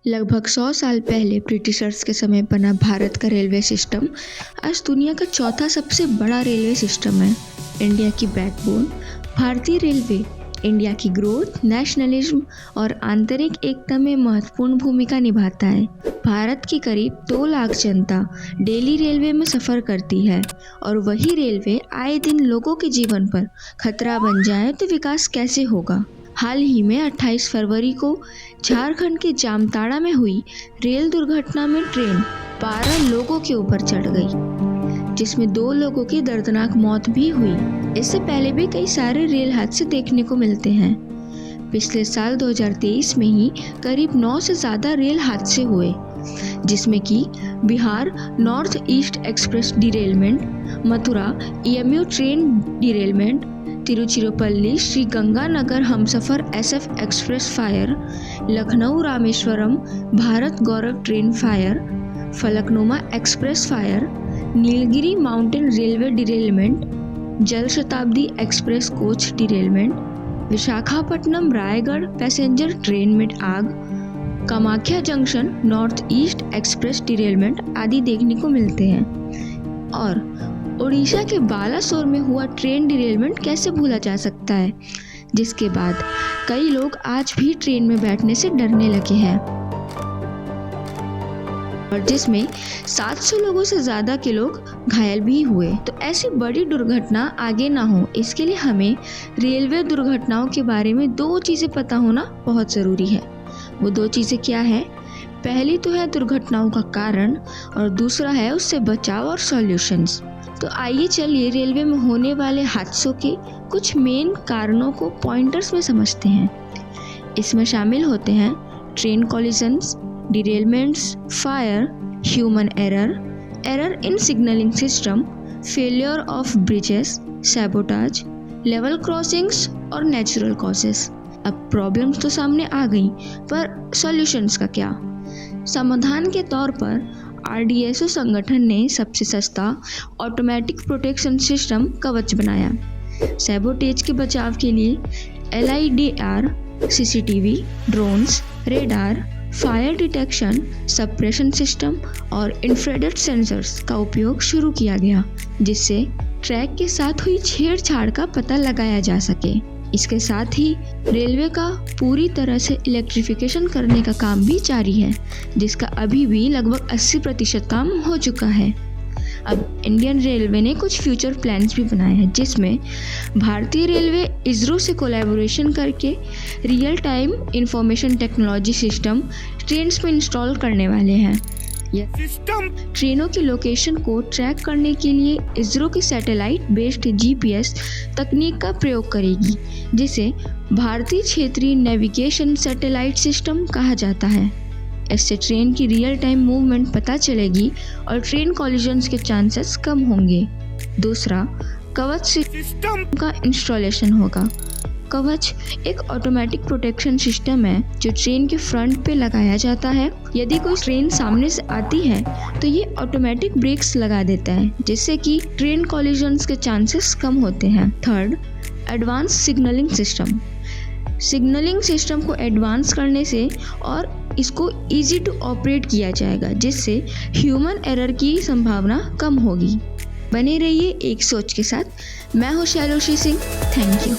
लगभग 100 साल पहले ब्रिटिशर्स के समय बना भारत का रेलवे सिस्टम आज दुनिया का चौथा सबसे बड़ा रेलवे सिस्टम है। इंडिया की बैकबोन भारतीय रेलवे इंडिया की ग्रोथ, नेशनलिज्म और आंतरिक एकता में महत्वपूर्ण भूमिका निभाता है। भारत की करीब 2 लाख जनता डेली रेलवे में सफ़र करती है और वही रेलवे आए दिन लोगों के जीवन पर खतरा बन जाए तो विकास कैसे होगा। हाल ही में 28 फरवरी को झारखंड के जामताड़ा में हुई रेल दुर्घटना में ट्रेन 12 लोगों के ऊपर चढ़ गई, जिसमें 2 लोगों की दर्दनाक मौत भी हुई। इससे पहले भी कई सारे रेल हादसे देखने को मिलते हैं। पिछले साल 2023 में ही करीब 9 से ज़्यादा रेल हादसे हुए, जिसमें कि Bihar north east express derailment, Mathura EMU train derailment, Tiruchirappalli Shri Ganganagar Humsafar SF express fire, Lucknow Rameswaram Bharat Gaurav train fire, Falaknuma express fire, Nilgiri mountain railway derailment, Jal Shatabdi express coach derailment, Visakhapatnam Raigarh passenger train में आग, Kamakhya junction north east express derailment आदि देखने को मिलते हैं। और उड़ीसा के बालासोर में हुआ ट्रेन डिरेलमेंट कैसे भूला जा सकता है, जिसके बाद कई लोग आज भी ट्रेन में बैठने से डरने लगे हैं और जिसमें 700 लोगों से ज़्यादा के लोग घायल भी हुए। तो ऐसी बड़ी दुर्घटना आगे ना हो, इसके लिए हमें रेलवे दुर्घटनाओं के बारे में 2 चीज़ें पता होना बहुत ज़रूरी है। वो 2 चीज़ें क्या है? पहली तो है दुर्घटनाओं का कारण और दूसरा है उससे बचाव और सॉल्यूशंस। तो आइए चलिए रेलवे में होने वाले हादसों के कुछ मेन कारणों को पॉइंटर्स में समझते हैं। इसमें शामिल होते हैं train collisions, derailments, fire, human error in signalling system, failure of bridges, sabotage, level crossings और नेचुरल कॉजेस। अब प्रॉब्लम्स तो सामने आ गई, पर सॉल्यूशंस का क्या? समाधान के तौर पर RDSO संगठन ने सबसे सस्ता ऑटोमेटिक प्रोटेक्शन सिस्टम कवच बनाया। सैबोटेज के बचाव के लिए LIDR, CCTV, drones, radar, fire detection, suppression system और इंफ्रारेड सेंसर्स का उपयोग शुरू किया गया, जिससे ट्रैक के साथ हुई छेड़छाड़ का पता लगाया जा सके। इसके साथ ही रेलवे का पूरी तरह से इलेक्ट्रिफिकेशन करने का काम भी जारी है, जिसका अभी भी लगभग 80% काम हो चुका है। अब इंडियन रेलवे ने कुछ फ्यूचर प्लान्स भी बनाए हैं, जिसमें भारतीय रेलवे ISRO से कोलैबोरेशन करके real time information technology system trains में इंस्टॉल करने वाले हैं। यह सिस्टम ट्रेनों की लोकेशन को ट्रैक करने के लिए ISRO की सैटेलाइट बेस्ड GPS तकनीक का प्रयोग करेगी, जिसे भारतीय क्षेत्रीय नेविगेशन सैटेलाइट सिस्टम कहा जाता है। इससे ट्रेन की रियल टाइम मूवमेंट पता चलेगी और ट्रेन कॉलिजन्स के चांसेस कम होंगे। दूसरा, कवच सिस्टम का इंस्टॉलेशन होगा। कवच एक ऑटोमेटिक प्रोटेक्शन सिस्टम है जो ट्रेन के फ्रंट पे लगाया जाता है। यदि कोई ट्रेन सामने से आती है तो ये ऑटोमेटिक ब्रेक्स लगा देता है, जिससे कि ट्रेन कॉलिजन्स के चांसेस कम होते हैं। Third, advance signalling system. Signalling system को एडवांस करने से और इसको इजी टू ऑपरेट किया जाएगा, जिससे ह्यूमन एरर की संभावना कम होगी। बने रहिए एक सोच के साथ। मैं हूँ शैलोशी सिंह। Thank you.